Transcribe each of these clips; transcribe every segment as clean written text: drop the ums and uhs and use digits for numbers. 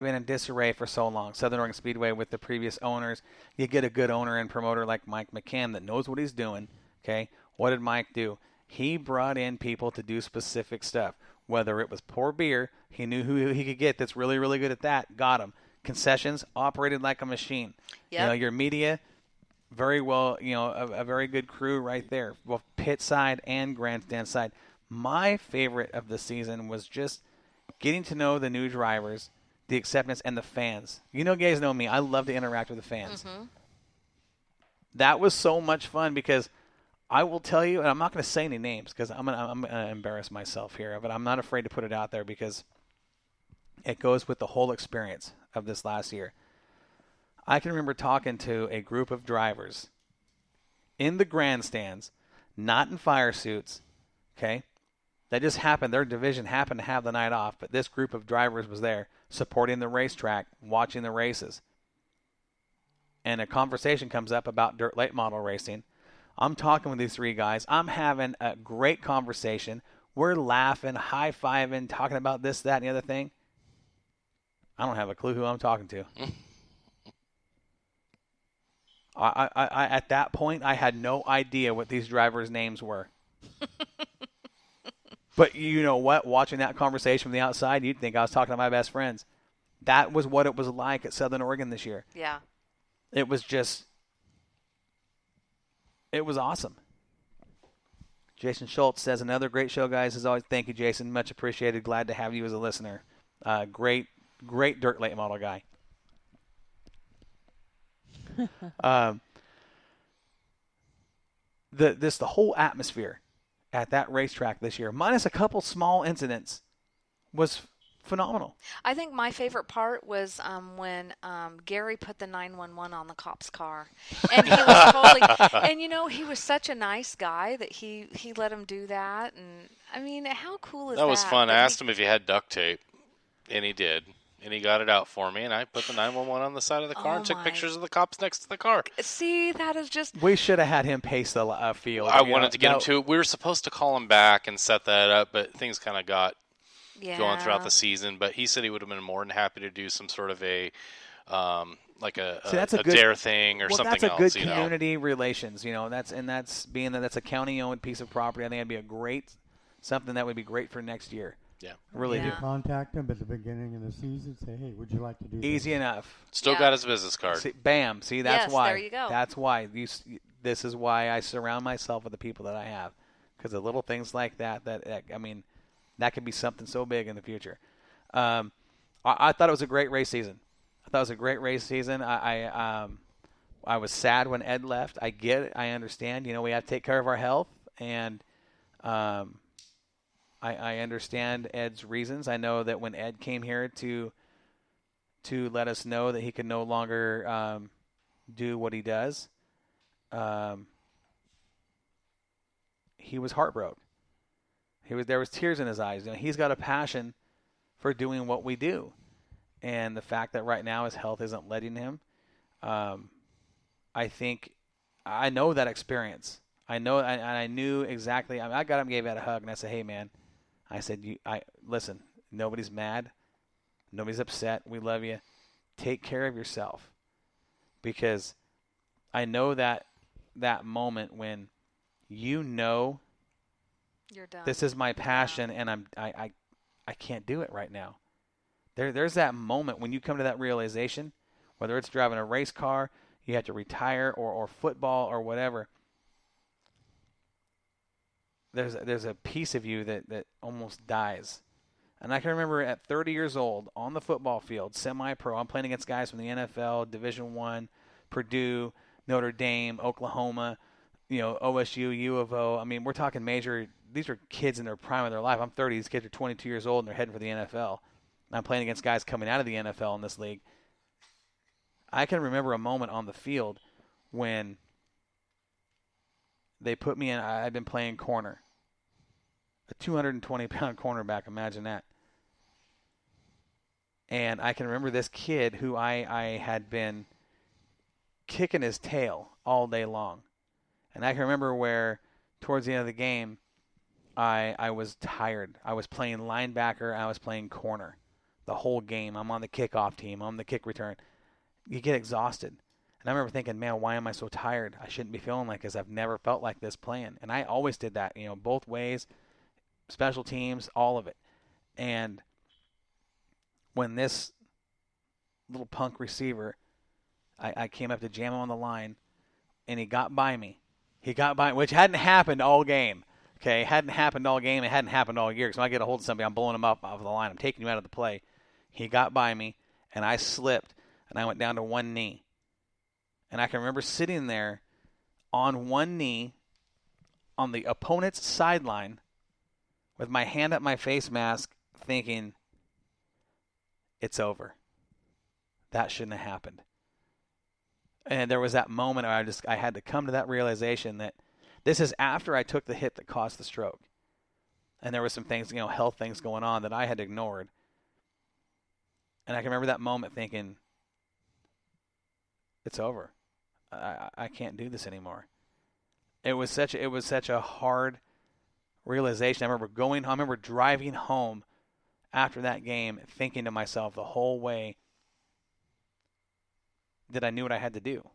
been in disarray for so long. Southern Oregon Speedway with the previous owners. You get a good owner and promoter like Mike McCann that knows what he's doing. Okay, what did Mike do? He brought in people to do specific stuff. Whether it was pour beer, he knew who he could get that's really, really good at that. Got him. Concessions operated like a machine. Yep. Your media, very well. A very good crew right there. Both pit side and grandstand side. My favorite of the season was just getting to know the new drivers, the acceptance, and the fans. You guys know me. I love to interact with the fans. Mm-hmm. That was so much fun because I will tell you, and I'm not going to say any names because I'm going to embarrass myself here, but I'm not afraid to put it out there because it goes with the whole experience of this last year. I can remember talking to a group of drivers in the grandstands, not in fire suits, okay? That just happened. Their division happened to have the night off, but this group of drivers was there supporting the racetrack, watching the races. And a conversation comes up about dirt late model racing. I'm talking with these three guys. I'm having a great conversation. We're laughing, high-fiving, talking about this, that, and the other thing. I don't have a clue who I'm talking to. I at that point, I had no idea what these drivers' names were. But you know what? Watching that conversation from the outside, you'd think I was talking to my best friends. That was what it was like at Southern Oregon this year. Yeah. It was awesome. Jason Schultz says, another great show, guys. As always, thank you, Jason. Much appreciated. Glad to have you as a listener. Great dirt late model guy. The whole atmosphere at that racetrack this year, minus a couple small incidents, was phenomenal. I think my favorite part was when Gary put the 911 on the cop's car, and he was totally. And he was such a nice guy that he let him do that. And I mean, how cool is that? That was fun. I asked him if he had duct tape, and he did. And he got it out for me, and I put the 911 on the side of the car and took pictures of the cops next to the car. See, that is just... We should have had him pace the field. I wanted to get him to. We were supposed to call him back and set that up, but things kind of got going throughout the season. But he said he would have been more than happy to do some sort of a good dare thing or something else. That's a good community relations. That's a county-owned piece of property. I think it'd be something that would be great for next year. Yeah. Really do. Contact him at the beginning of the season. Say, hey, would you like to do this? Easy enough. Still got his business card. See, bam. See, that's why. There you go. That's why. This is why I surround myself with the people that I have. Because the little things like that could be something so big in the future. I thought it was a great race season. I was sad when Ed left. I get it. I understand. We have to take care of our health. And I understand Ed's reasons. I know that when Ed came here to let us know that he could no longer do what he does, he was heartbroken. There was tears in his eyes. He's got a passion for doing what we do, and the fact that right now his health isn't letting him, I know that experience. I knew exactly. I got him, gave Ed a hug, and I said, "Hey, man." I said, listen, nobody's mad. Nobody's upset. We love you. Take care of yourself. Because I know that moment when you're done. This is my passion, and I can't do it right now. There's that moment when you come to that realization, whether it's driving a race car, you have to retire, or football or whatever. There's a piece of you that almost dies. And I can remember at 30 years old on the football field, semi-pro, I'm playing against guys from the NFL, Division I, Purdue, Notre Dame, Oklahoma, OSU, U of O. I mean, we're talking major. These are kids in their prime of their life. I'm 30. These kids are 22 years old, and they're heading for the NFL. And I'm playing against guys coming out of the NFL in this league. I can remember a moment on the field when they put me in. I've been playing corner. A 220-pound cornerback, imagine that. And I can remember this kid who I had been kicking his tail all day long. And I can remember where, towards the end of the game, I was tired. I was playing linebacker. I was playing corner the whole game. I'm on the kickoff team. I'm on the kick return. You get exhausted. And I remember thinking, man, why am I so tired? I shouldn't be feeling like this. I've never felt like this playing. And I always did that, both ways, special teams, all of it. And when this little punk receiver, I came up to jam him on the line, and he got by me. Which hadn't happened all game. Okay, it hadn't happened all game. It hadn't happened all year. Because when I get a hold of somebody, I'm blowing him up off the line. I'm taking him out of the play. He got by me, and I slipped, and I went down to one knee. And I can remember sitting there on one knee on the opponent's sideline with my hand up my face mask thinking, it's over. That shouldn't have happened. And there was that moment where I had to come to that realization that this is after I took the hit that caused the stroke. And there were some things, health things going on that I had ignored. And I can remember that moment thinking, it's over. I can't do this anymore. It was such a hard realization. I remember driving home after that game thinking to myself the whole way that I knew what I had to do.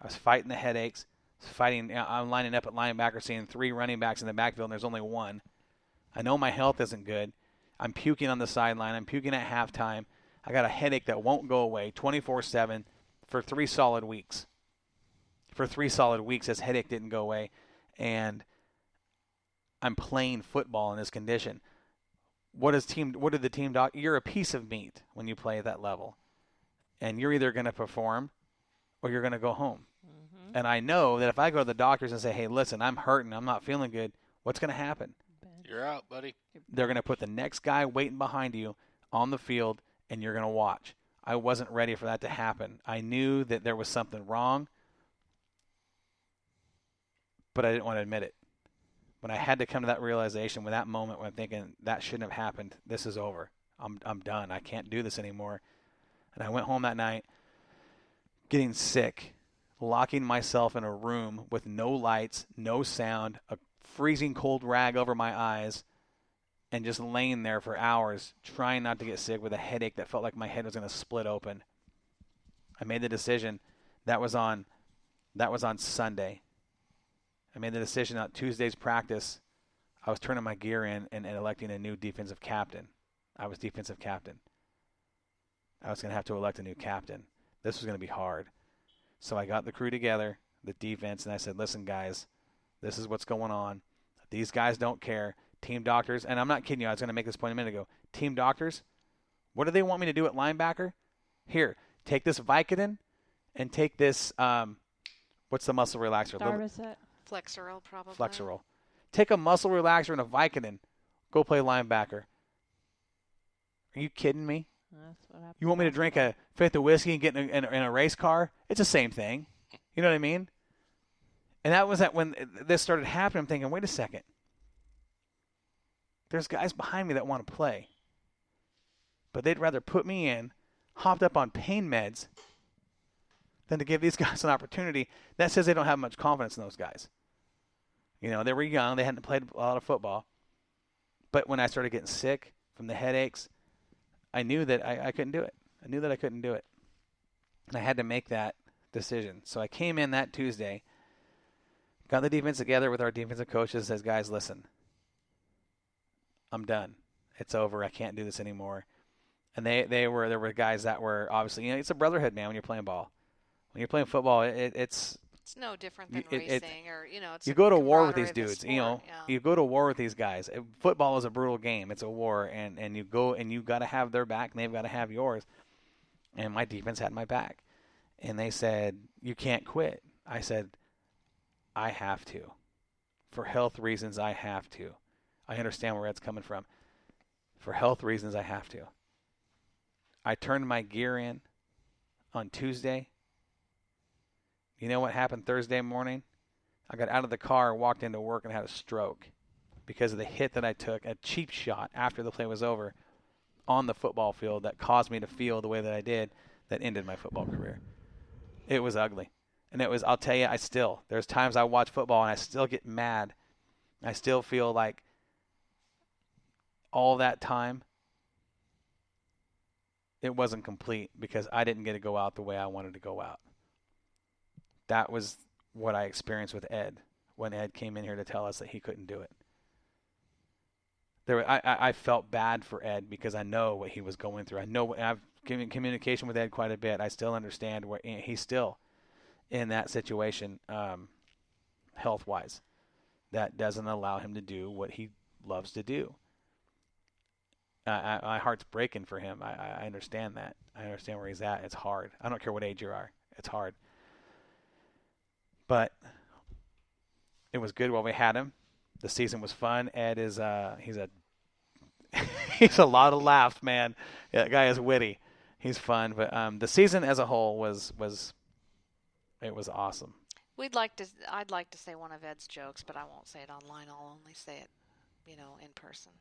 I was fighting the headaches, I'm lining up at linebacker, seeing 3 running backs in the backfield, and there's only one. I know my health isn't good. I'm puking on the sideline. I'm puking at halftime. I got a headache that won't go away 24/7 for 3 solid weeks. For 3 solid weeks, this headache didn't go away, and I'm playing football in this condition. What did the team doc? You're a piece of meat when you play at that level, and you're either going to perform or you're going to go home. Mm-hmm. And I know that if I go to the doctors and say, hey, listen, I'm hurting, I'm not feeling good, what's going to happen? You're out, buddy. They're going to put the next guy waiting behind you on the field, and you're going to watch. I wasn't ready for that to happen. I knew that there was something wrong, but I didn't want to admit it. When I had to come to that realization, when that moment when I'm thinking that shouldn't have happened, this is over. I'm done. I can't do this anymore. And I went home that night getting sick, locking myself in a room with no lights, no sound, a freezing cold rag over my eyes, and just laying there for hours trying not to get sick with a headache that felt like my head was going to split open. I made the decision. That was on Sunday. I made the decision on Tuesday's practice. I was turning my gear in and electing a new defensive captain. I was defensive captain. I was going to have to elect a new captain. This was going to be hard. So I got the crew together, the defense, and I said, listen, guys, this is what's going on. These guys don't care. Team doctors, and I'm not kidding you, I was going to make this point a minute ago. Team doctors, what do they want me to do at linebacker? Here, take this Vicodin and take this, what's the muscle relaxer? Darvocet. Flexeril, probably. Flexeril. Take a muscle relaxer and a Vicodin. Go play linebacker. Are you kidding me? That's what happened. You want me to drink a fifth of whiskey and get in a race car? It's the same thing. You know what I mean? And that was when this started happening. I'm thinking, wait a second. There's guys behind me that want to play. But they'd rather put me in, hopped up on pain meds, than to give these guys an opportunity. That says they don't have much confidence in those guys. They were young. They hadn't played a lot of football. But when I started getting sick from the headaches, I knew that I couldn't do it. I knew that I couldn't do it. And I had to make that decision. So I came in that Tuesday, got the defense together with our defensive coaches, and says, guys, listen, I'm done. It's over. I can't do this anymore. And there were guys that were obviously, it's a brotherhood, man, when you're playing ball. When you're playing football, it's no different than racing or, it's you go to war with these camaraderie of the dudes, sport, you go to war with these guys. Football is a brutal game. It's a war, and you go and you got to have their back and they've got to have yours. And my defense had my back. And they said, you can't quit. I said, I have to. For health reasons, I have to. I understand where that's coming from. For health reasons, I have to. I turned my gear in on Tuesday. You know what happened Thursday morning? I got out of the car, walked into work, and had a stroke because of the hit that I took, a cheap shot after the play was over on the football field that caused me to feel the way that I did that ended my football career. It was ugly. And I'll tell you, there's times I watch football and I still get mad. I still feel like all that time it wasn't complete because I didn't get to go out the way I wanted to go out. That was what I experienced with Ed when Ed came in here to tell us that he couldn't do it. I felt bad for Ed because I know what he was going through. I know I've given communication with Ed quite a bit. I still understand where he's still in that situation, health-wise, that doesn't allow him to do what he loves to do. My heart's breaking for him. I understand that. I understand where he's at. It's hard. I don't care what age you are. It's hard. But it was good while we had him. The season was fun. Ed is he's a lot of laughs, man. Yeah, that guy is witty. He's fun. But the season as a whole was awesome. I'd like to say one of Ed's jokes, but I won't say it online. I'll only say it, in person.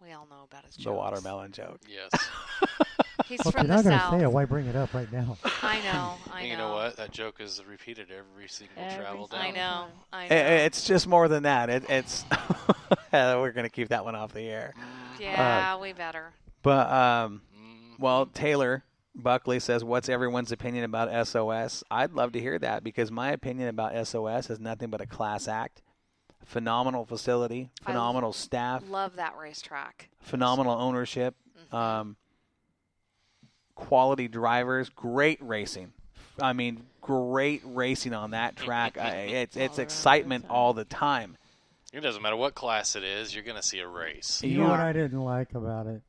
We all know about his jokes. The watermelon joke. Yes. He's Well, if from you're the not going to South. say it, why bring it up right now? I know. And you know what? That joke is repeated every single travel down. I know. It's just more than that. It's we're going to keep that one off the air. Yeah, we better. But well, Taylor Buckley says, "What's everyone's opinion about SOS?" I'd love to hear that because my opinion about SOS is nothing but a class act. Phenomenal facility, phenomenal staff. Love that racetrack. Phenomenal ownership. Quality drivers, great racing. I mean, great racing on that track. It's excitement all the time. It doesn't matter what class it is, you're going to see a race. You know what I didn't like about it?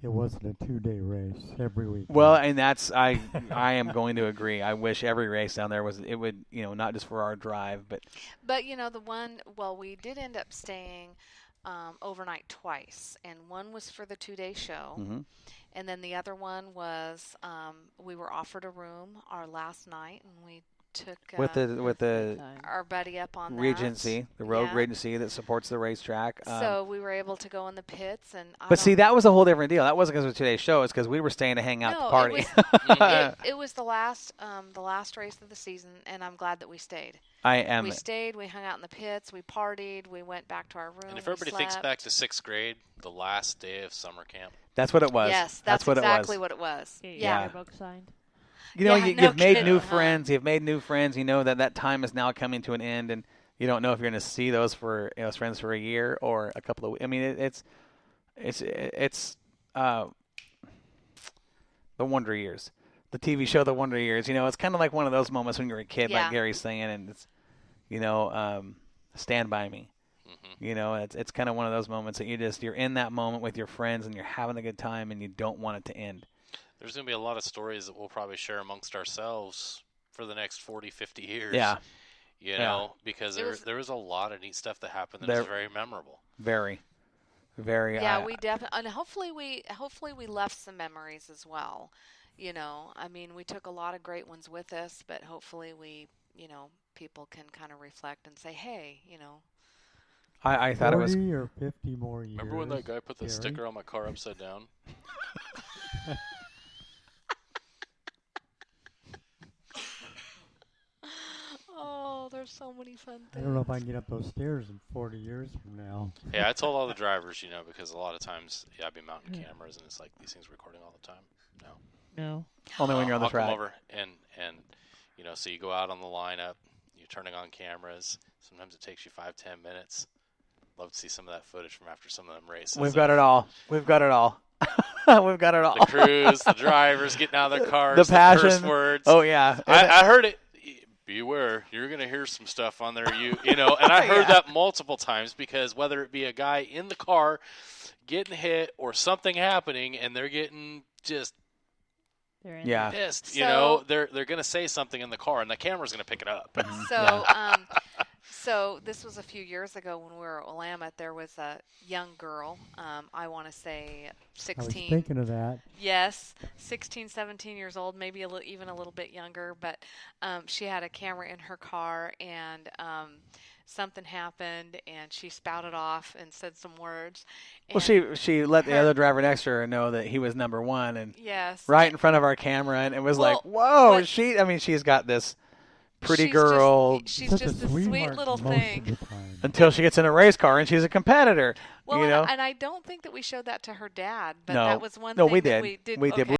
It wasn't a 2-day race every week. Well, and that's I am going to agree. I wish every race down there would not just for our drive, but we did end up staying overnight twice, and one was for the 2-day show, and then the other one was we were offered a room our last night, and we took with the our buddy up on Regency, the Rogue Regency that supports the racetrack. So we were able to go in the pits, and see, that was a whole different deal. That wasn't because of today's show; it's because we were staying to hang out to party. It was the last race of the season, and I'm glad that we stayed. We stayed. We hung out in the pits. We partied. We went back to our room. And if everybody thinks back to 6th grade, the last day of summer camp. That's what it was. Yes, that's exactly what it was. Yeah. Your book signed. You've made new friends. You've made new friends. You know that time is now coming to an end, and you don't know if you're going to see those friends for a year or a couple of. I mean, it's the Wonder Years, the TV show, The Wonder Years. It's kind of like one of those moments when you're a kid, like Gary's saying, and it's, Stand By Me. It's kind of one of those moments that you're in that moment with your friends and you're having a good time and you don't want it to end. There's going to be a lot of stories that we'll probably share amongst ourselves for the next 40, 50 years. Yeah. Because there was a lot of neat stuff that happened that was very memorable. Very, very. Yeah, we definitely, and hopefully we left some memories as well. I mean, we took a lot of great ones with us, but hopefully we, people can kind of reflect and say, hey, I thought it was 40 or 50 more years. Remember when that guy put the sticker on my car upside down? Oh, there's so many fun things. I don't know if I can get up those stairs in 40 years from now. Hey, I told all the drivers, because a lot of times, I'd be mounting cameras, and it's like these things recording all the time. No. Only when you're on the track. I'll come over and so you go out on the lineup, you're turning on cameras. Sometimes it takes you 5-10 minutes. Love to see some of that footage from after some of them races. We've got it all. We've got it all. We've got it all. The crews, the drivers getting out of their cars, the passion. The curse words. Oh yeah, I heard it. Beware, you're going to hear some stuff on there, and I heard that multiple times because whether it be a guy in the car getting hit or something happening and they're getting just pissed, so, they're going to say something in the car and the camera's going to pick it up. So this was a few years ago when we were at Willamette. There was a young girl, I want to say 16. I was thinking of that. Yes, 16, 17 years old, maybe even a little bit younger. But she had a camera in her car, and something happened, and she spouted off and said some words. Well, she let the other driver next to her know that he was number one, and yes, right in front of our camera, and it was like, whoa, she's got this pretty She's girl She's Such just a a sweet sweetheart little most thing. of the time. until she gets in a race car and she's a competitor. Well, you know? and I don't think that we showed that to her dad, but No. that was one No, thing we that did. we did. We did. Okay.